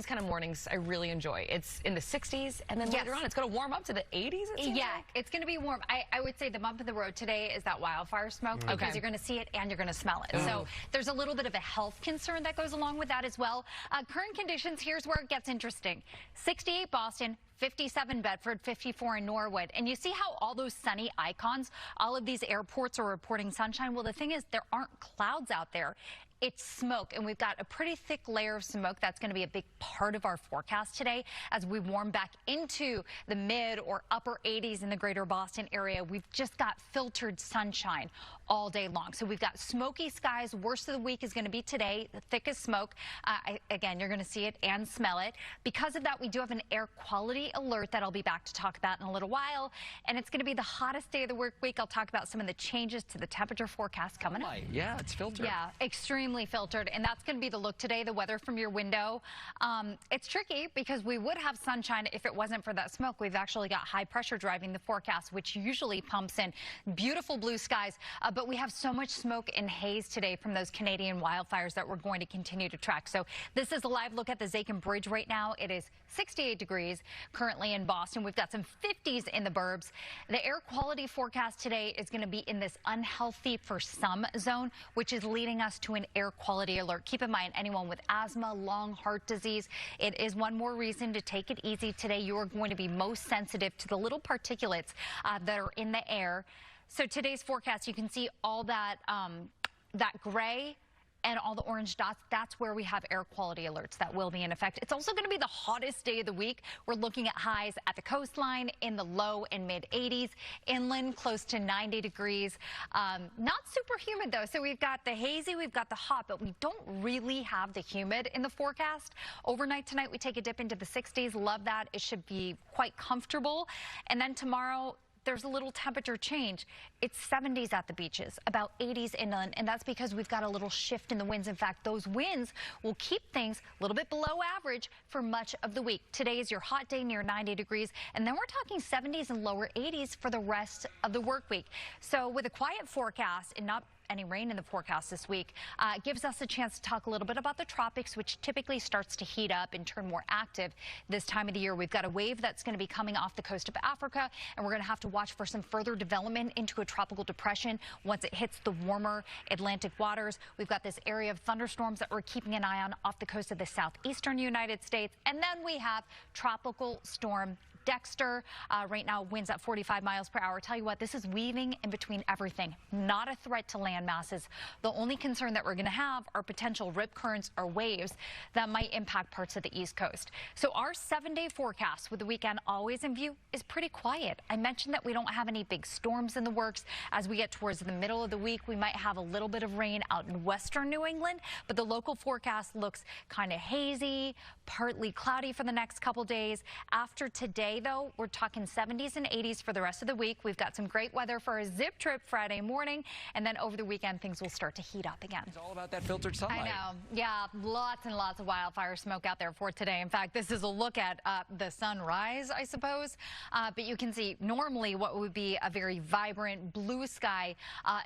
These kind of mornings I really enjoy. It's in the 60s, and then later on it's going to warm up to the 80s. It's going to be warm. I would say the bump in the road today is that wildfire smoke because you're going to see it and you're going to smell it. So there's a little bit of a health concern that goes along with that as well. Current conditions, here's where it gets interesting. 68 Boston, 57 Bedford, 54 in Norwood. And you see how all those sunny icons, all of these airports are reporting sunshine? Well, the thing is, there aren't clouds out there. It's smoke, and we've got a pretty thick layer of smoke that's going to be a big part of our forecast today as we warm back into the mid or upper 80s in the greater Boston area. We've just got filtered sunshine all day long. So we've got smoky skies. Worst of the week is going to be today, the thickest smoke. Again, you're going to see it and smell it. Because of that, we do have an air quality alert that I'll be back to talk about in a little while, and it's going to be the hottest day of the work week. I'll talk about some of the changes to the temperature forecast coming up. Yeah, it's filtered. Yeah, extremely filtered, and that's going to be the look today, the weather from your window. It's tricky because we would have sunshine if it wasn't for that smoke. We've actually got high pressure driving the forecast, which usually pumps in beautiful blue skies, but we have so much smoke and haze today from those Canadian wildfires that we're going to continue to track. So this is a live look at the Zakin Bridge right now. It is 68 degrees currently in Boston. We've got some 50s in the burbs. The air quality forecast today is going to be in this unhealthy for some zone, which is leading us to an air quality alert. Keep in mind, anyone with asthma, lung, heart disease, it is one more reason to take it easy today. You are going to be most sensitive to the little particulates that are in the air. So today's forecast, you can see all that, that gray and all the orange dots. That's where we have air quality alerts that will be in effect. It's also going to be the hottest day of the week. We're looking at highs at the coastline in the low and mid 80s, inland close to 90 degrees. Not super humid though. So we've got the hazy, we've got the hot, but we don't really have the humid in the forecast. Overnight tonight, we take a dip into the 60s. Love that. It should be quite comfortable. And then tomorrow, there's a little temperature change. It's 70s at the beaches, about 80s inland, and that's because we've got a little shift in the winds. In fact, those winds will keep things a little bit below average for much of the week. Today is your hot day near 90 degrees, and then we're talking 70s and lower 80s for the rest of the work week. So with a quiet forecast and not any rain in the forecast this week, gives us a chance to talk a little bit about the tropics, which typically starts to heat up and turn more active this time of the year. We've got a wave that's going to be coming off the coast of Africa, and we're going to have to watch for some further development into a tropical depression once it hits the warmer Atlantic waters. We've got this area of thunderstorms that we're keeping an eye on off the coast of the southeastern United States, and then we have tropical storm Dexter. Right now, winds at 45 miles per hour. Tell you what, this is weaving in between everything. Not a threat to land masses. The only concern that we're going to have are potential rip currents or waves that might impact parts of the East Coast. So our 7-day forecast with the weekend always in view is pretty quiet. I mentioned that we don't have any big storms in the works. As we get towards the middle of the week, we might have a little bit of rain out in western New England, but the local forecast looks kind of hazy, partly cloudy for the next couple days. After today, though, we're talking 70s and 80s for the rest of the week. We've got some great weather for a zip trip Friday morning, and then over the weekend, things will start to heat up again. It's all about that filtered sunlight. I know. Yeah, lots and lots of wildfire smoke out there for today. In fact, this is a look at the sunrise, I suppose. But you can see normally what would be a very vibrant blue sky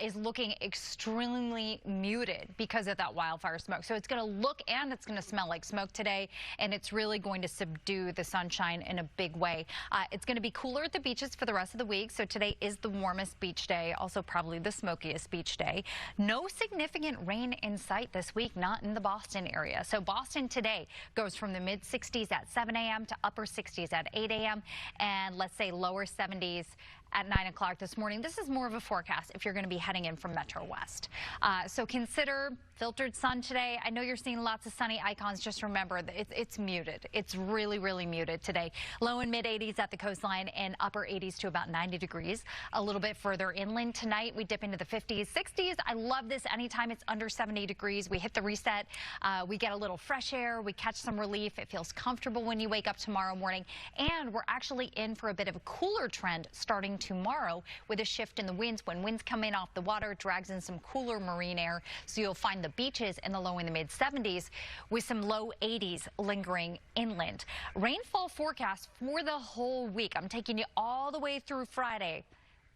is looking extremely muted because of that wildfire smoke. So it's going to look and it's going to smell like smoke today, and it's really going to subdue the sunshine in a big way. It's going to be cooler at the beaches for the rest of the week. So today is the warmest beach day, also probably the smokiest beach day. No significant rain in sight this week, not in the Boston area. So Boston today goes from the mid 60s at 7 a.m. to upper 60s at 8 a.m. and let's say lower 70s at 9 o'clock this morning. This is more of a forecast if you're going to be heading in from Metro West. So consider filtered sun today. I know you're seeing lots of sunny icons. Just remember that it's muted. It's really, really muted today. Low and mid 80s at the coastline and upper 80s to about 90 degrees. A little bit further inland tonight, we dip into the 50s, 60s. I love this. Anytime it's under 70 degrees, we hit the reset. We get a little fresh air. We catch some relief. It feels comfortable when you wake up tomorrow morning. And we're actually in for a bit of a cooler trend starting tomorrow with a shift in the winds. When winds come in off the water, it drags in some cooler marine air. So you'll find the beaches in the low and the mid 70s with some low 80s lingering inland. Rainfall forecast for the whole week. I'm taking you all the way through Friday.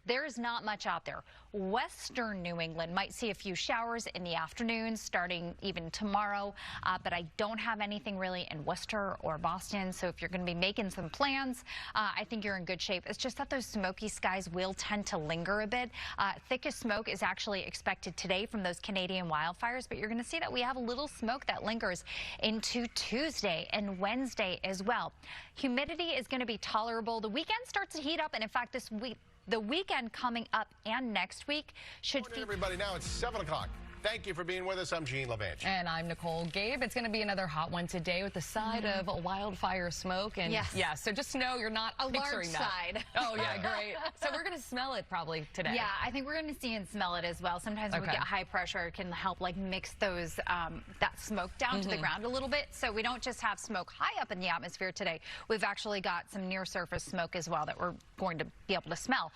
there's not much out there. Western New England might see a few showers in the afternoon starting even tomorrow, but I don't have anything really in Worcester or Boston. So if you're going to be making some plans, I think you're in good shape. It's just that those smoky skies will tend to linger a bit. Thickest smoke is actually expected today from those Canadian wildfires, but you're going to see that we have a little smoke that lingers into Tuesday and Wednesday as well. Humidity is going to be tolerable. The weekend starts to heat up, and in fact, the weekend coming up and next week should Good morning, everybody. Now it's 7 o'clock. Thank you for being with us. I'm Gene LaVanche. And I'm Nicole Gabe. It's going to be another hot one today with the side of wildfire smoke. And yeah, so just know you're not picturing that. Side. Oh, yeah, great. So we're going to smell it probably today. Yeah, I think we're going to see and smell it as well. Sometimes when we get high pressure, it can help like mix those that smoke down to the ground a little bit. So we don't just have smoke high up in the atmosphere today. We've actually got some near surface smoke as well that we're going to be able to smell.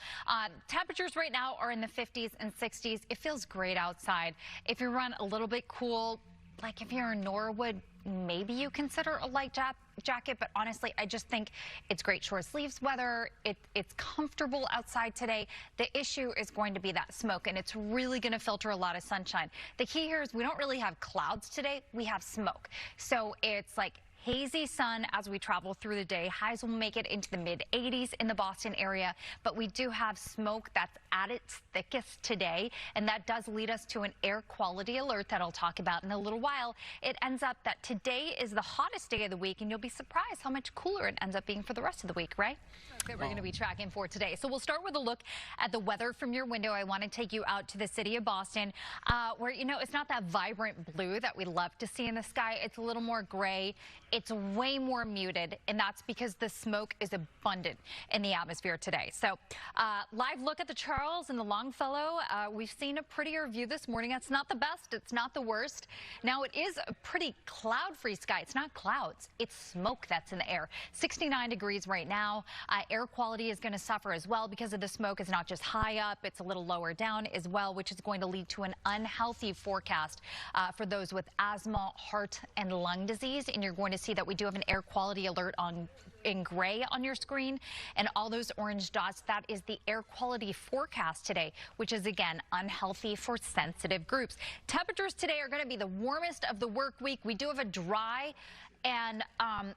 Temperatures right now are in the 50s and 60s. It feels great outside. If you run a little bit cool, like if you're in Norwood, maybe you consider a light jacket, but honestly, I just think it's great short sleeves weather. It's comfortable outside today. The issue is going to be that smoke, and it's really going to filter a lot of sunshine. The key here is we don't really have clouds today. We have smoke. So it's like hazy sun as we travel through the day. Highs will make it into the mid-80s in the Boston area, but we do have smoke that's at its thickest today, and that does lead us to an air quality alert that I'll talk about in a little while. It ends up that today is the hottest day of the week, and you'll be surprised how much cooler it ends up being for the rest of the week, right? That we're going to be tracking for today. So we'll start with a look at the weather from your window. I want to take you out to the city of Boston, where, you know, it's not that vibrant blue that we love to see in the sky. It's a little more gray. It's way more muted, and that's because the smoke is abundant in the atmosphere today. So live look at the Charles and the Longfellow. We've seen a prettier view this morning. It's not the best. It's not the worst. Now, it is a pretty cloud-free sky. It's not clouds. It's smoke that's in the air. 69 degrees right now. Air quality is going to suffer as well because of the smoke. It's not just high up. It's a little lower down as well, which is going to lead to an unhealthy forecast for those with asthma, heart, and lung disease. And you're going to see that we do have an air quality alert in gray on your screen, and all those orange dots, that is the air quality forecast today, which is again unhealthy for sensitive groups. Temperatures today are going to be the warmest of the work week. We do have a dry and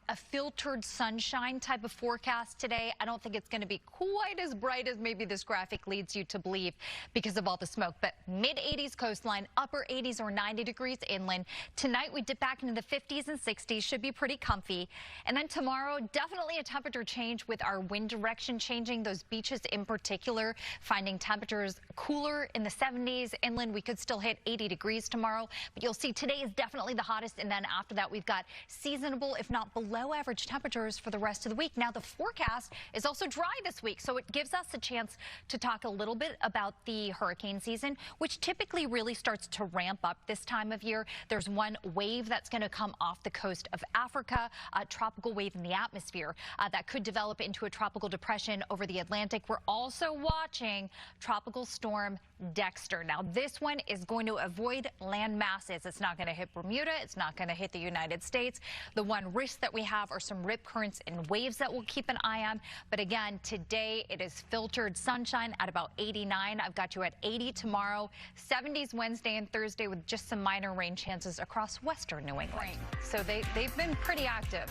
a filtered sunshine type of forecast today. I don't think it's going to be quite as bright as maybe this graphic leads you to believe because of all the smoke, but mid-80s coastline, upper 80s or 90 degrees inland. Tonight we dip back into the 50s and 60s, should be pretty comfy. And then tomorrow, definitely a temperature change with our wind direction changing. Those beaches in particular, finding temperatures cooler in the 70s. Inland, we could still hit 80 degrees tomorrow, but you'll see today is definitely the hottest. And then after that, we've got seasonable, if not below average temperatures for the rest of the week. Now, the forecast is also dry this week, so it gives us a chance to talk a little bit about the hurricane season, which typically really starts to ramp up this time of year. There's one wave that's going to come off the coast of Africa, a tropical wave in the atmosphere that could develop into a tropical depression over the Atlantic. We're also watching Tropical Storm Dexter. Now, this one is going to avoid land masses. It's not going to hit Bermuda. It's not going to hit the United States. The one risk that we have are some rip currents and waves that we'll keep an eye on. But again, today it is filtered sunshine at about 89. I've got you at 80 tomorrow, 70s Wednesday and Thursday with just some minor rain chances across western New England. Right. So they've been pretty active.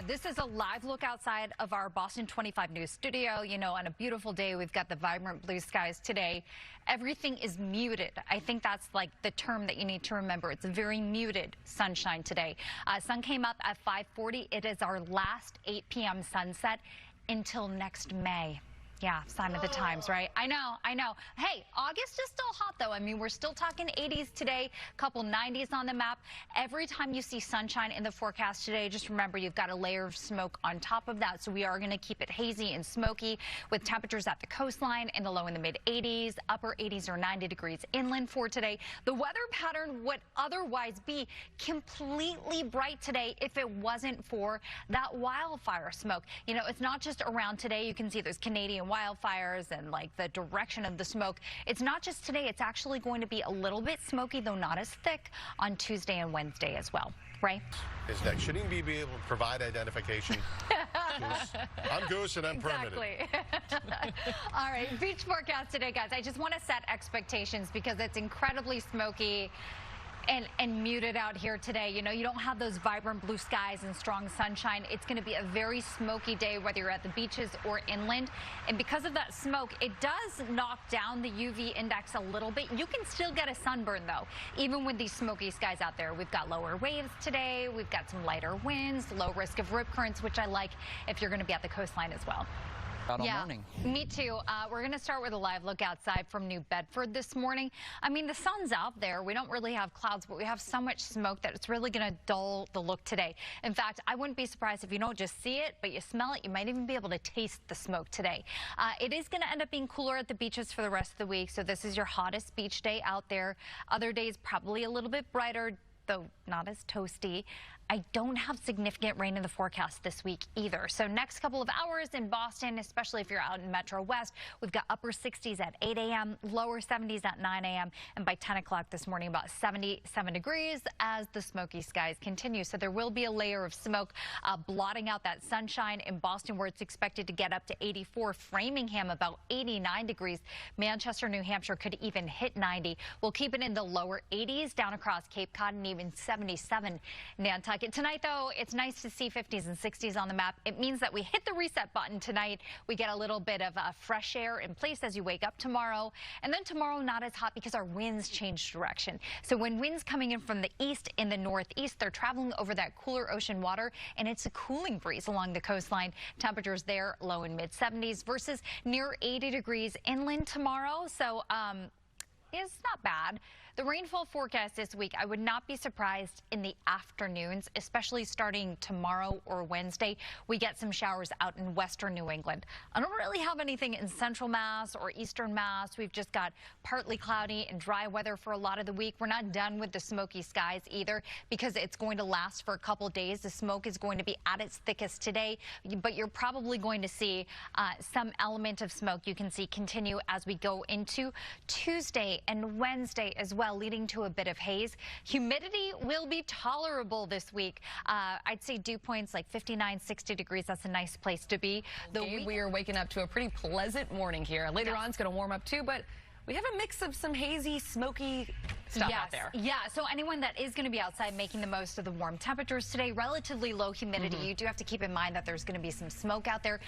This is a live look outside of our Boston 25 News studio. You know, on a beautiful day, we've got the vibrant blue skies today. Everything is muted. I think that's like the term that you need to remember. It's a very muted sunshine today. Sun came up at 5:40. It is our last 8 p.m. sunset until next May. Yeah, sign of the times, right? I know. Hey, August is still hot, though. I mean, we're still talking 80s today, couple 90s on the map. Every time you see sunshine in the forecast today, just remember you've got a layer of smoke on top of that. So we are going to keep it hazy and smoky with temperatures at the coastline in the low and the mid-80s, upper 80s or 90 degrees inland for today. The weather pattern would otherwise be completely bright today if it wasn't for that wildfire smoke. You know, it's not just around today. You can see those Canadian wildfires and like the direction of the smoke. It's not just today, it's actually going to be a little bit smoky, though not as thick, on Tuesday and Wednesday as well. Ray? Is next. Shouldn't he be able to provide identification? I'm Goose and I'm permitted. Exactly. All right, beach forecast today, guys. I just want to set expectations because it's incredibly smoky and muted out here today. You know, you don't have those vibrant blue skies and strong sunshine. It's going to be a very smoky day, whether you're at the beaches or inland. And because of that smoke, it does knock down the UV index a little bit. You can still get a sunburn, though, even with these smoky skies out there. We've got lower waves today. We've got some lighter winds, low risk of rip currents, which I like if you're going to be at the coastline as well. Yeah, me too. We're going to start with a live look outside from New Bedford this morning. I mean, the sun's out there. We don't really have clouds, but we have so much smoke that it's really going to dull the look today. In fact, I wouldn't be surprised if you don't just see it, but you smell it. You might even be able to taste the smoke today. It is going to end up being cooler at the beaches for the rest of the week, so this is your hottest beach day out there. Other days probably a little bit brighter, though not as toasty. I don't have significant rain in the forecast this week either. So next couple of hours in Boston, especially if you're out in Metro West, we've got upper 60s at 8 a.m., lower 70s at 9 a.m., and by 10 o'clock this morning, about 77 degrees as the smoky skies continue. So there will be a layer of smoke blotting out that sunshine in Boston, where it's expected to get up to 84. Framingham, about 89 degrees. Manchester, New Hampshire could even hit 90. We'll keep it in the lower 80s down across Cape Cod and even 77 Nantucket. Tonight, though, it's nice to see 50s and 60s on the map. It means that we hit the reset button tonight. We get a little bit of fresh air in place as you wake up tomorrow. And then tomorrow, not as hot because our winds change direction. So when winds coming in from the east and the northeast, they're traveling over that cooler ocean water, and it's a cooling breeze along the coastline. Temperatures there low in mid 70s versus near 80 degrees inland tomorrow. So it's not bad. The rainfall forecast this week, I would not be surprised in the afternoons, especially starting tomorrow or Wednesday. We get some showers out in western New England. I don't really have anything in central Mass or eastern Mass. We've just got partly cloudy and dry weather for a lot of the week. We're not done with the smoky skies either because it's going to last for a couple days. The smoke is going to be at its thickest today, but you're probably going to see some element of smoke you can see continue as we go into Tuesday and Wednesday as well, leading to a bit of haze. Humidity will be tolerable this week. I'd say dew points like 59, 60 degrees. That's a nice place to be. We are waking up to a pretty pleasant morning here. Later on, it's going to warm up too, but we have a mix of some hazy, smoky stuff out there. Yeah, so anyone that is going to be outside making the most of the warm temperatures today, relatively low humidity, you do have to keep in mind that there's going to be some smoke out there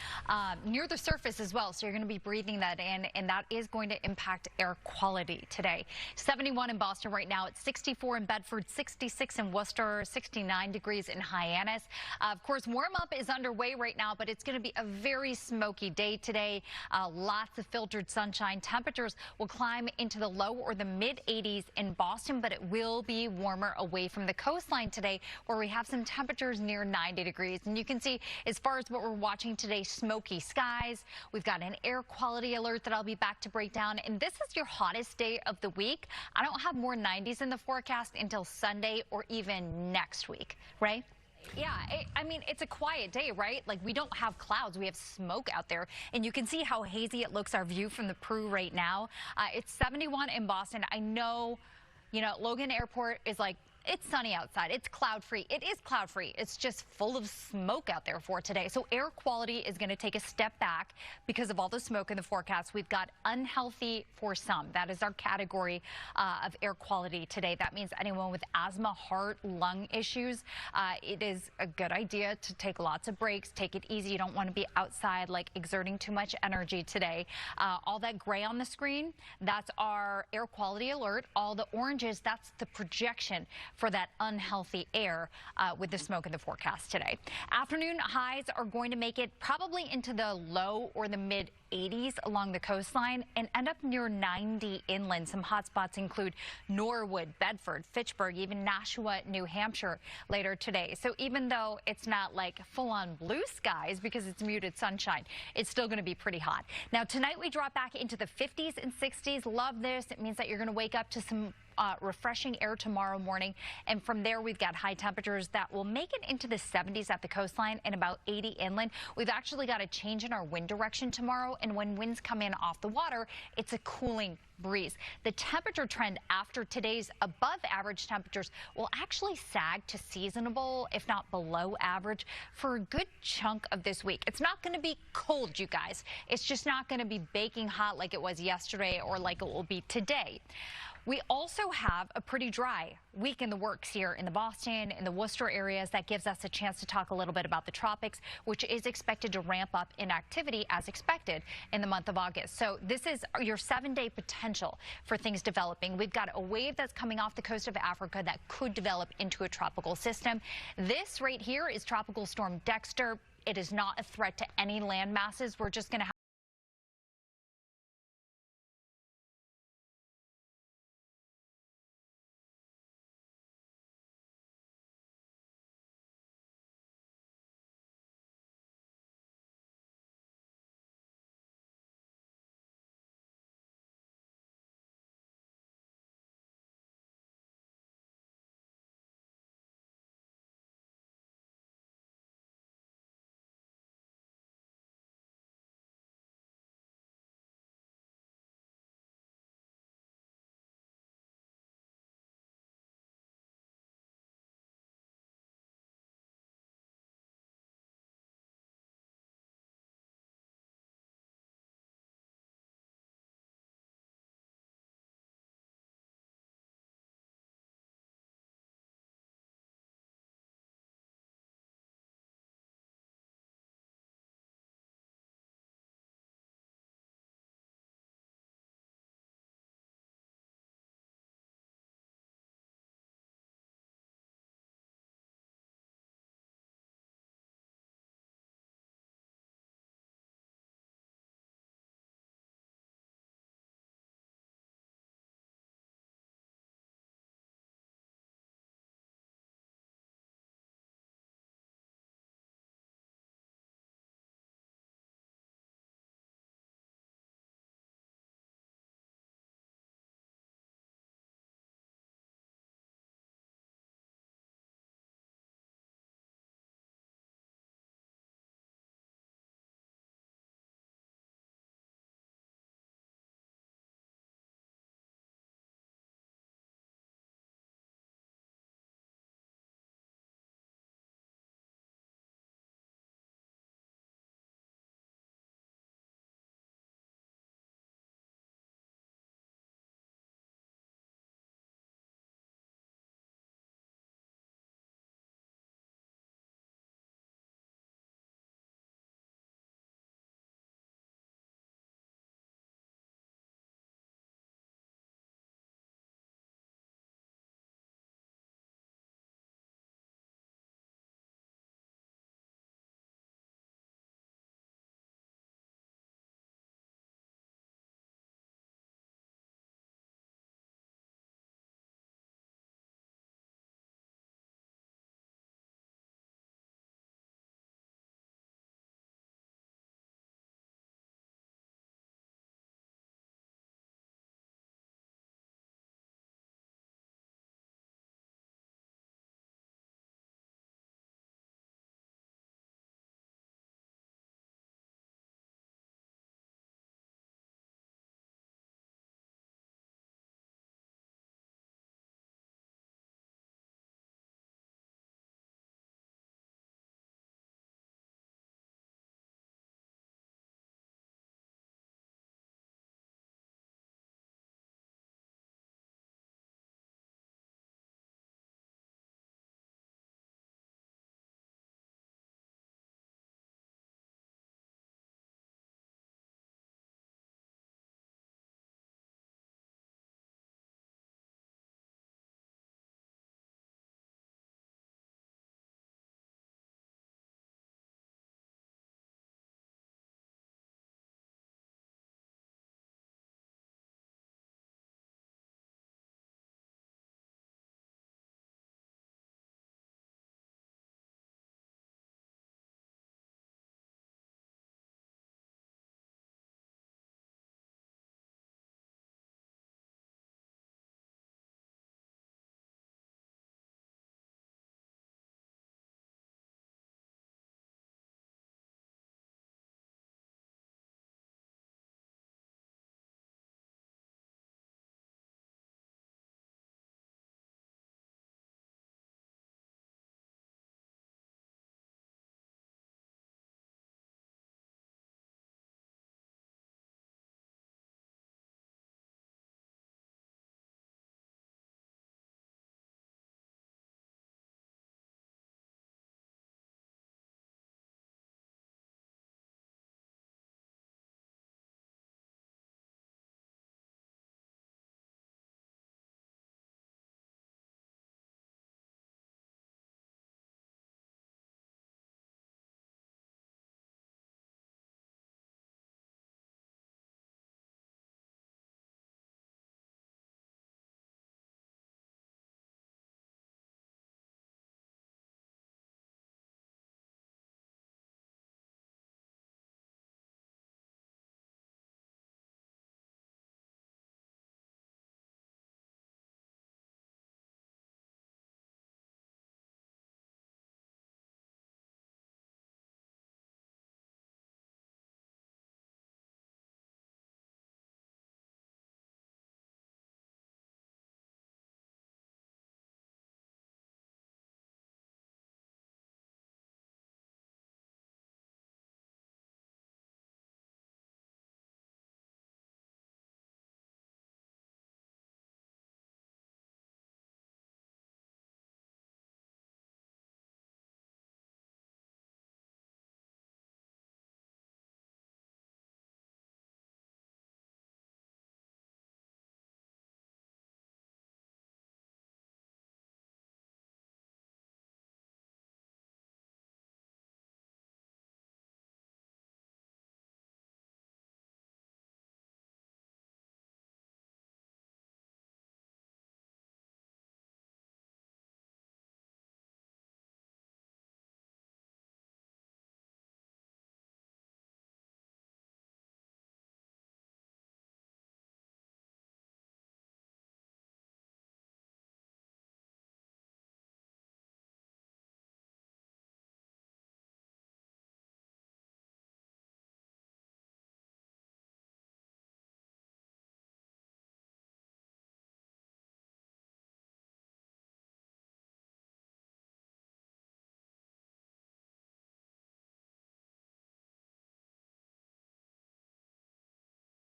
near the surface as well, so you're going to be breathing that in, and that is going to impact air quality today. 71 in Boston right now. It's 64 in Bedford, 66 in Worcester, 69 degrees in Hyannis. Of course, warm up is underway right now, but it's going to be a very smoky day today. Lots of filtered sunshine. Temperatures will climb into the low or the mid 80s in Boston, but it will be warmer away from the coastline today, where we have some temperatures near 90 degrees. And you can see, as far as what we're watching today, smoky skies. We've got an air quality alert that I'll be back to break down. And this is your hottest day of the week. I don't have more 90s in the forecast until Sunday or even next week. Ray? Yeah, I mean, it's a quiet day, right? Like, we don't have clouds. We have smoke out there. And you can see how hazy it looks, our view from the Peru right now. It's 71 in Boston. I know, you know, Logan Airport is like, it's sunny outside. It's cloud-free. It is cloud-free. It's just full of smoke out there for today. So air quality is going to take a step back because of all the smoke in the forecast. We've got unhealthy for some. That is our category of air quality today. That means anyone with asthma, heart, lung issues. It is a good idea to take lots of breaks. Take it easy. You don't want to be outside, like, exerting too much energy today. All that gray on the screen, that's our air quality alert. All the oranges, that's the projection for that unhealthy air with the smoke in the forecast today. Afternoon highs are going to make it probably into the low or the mid 80s along the coastline and end up near 90 inland. Some hot spots include Norwood, Bedford, Fitchburg, even Nashua, New Hampshire later today. So even though it's not like full-on blue skies because it's muted sunshine, it's still going to be pretty hot. Now tonight we drop back into the 50s and 60s. Love this. It means that you're going to wake up to some refreshing air tomorrow morning, and from there we've got high temperatures that will make it into the 70s at the coastline and about 80 inland. We've actually got a change in our wind direction tomorrow, and when winds come in off the water, it's a cooling breeze. The temperature trend after today's above average temperatures will actually sag to seasonable, if not below average, for a good chunk of this week. It's not going to be cold, you guys. It's just not going to be baking hot like it was yesterday or like it will be today. We also have a pretty dry week in the works here in the Boston and the Worcester areas. That gives us a chance to talk a little bit about the tropics, which is expected to ramp up in activity as expected in the month of August. So this is your 7-day potential for things developing. We've got a wave that's coming off the coast of Africa that could develop into a tropical system. This right here is Tropical Storm Dexter. It is not a threat to any land masses. We're just going to have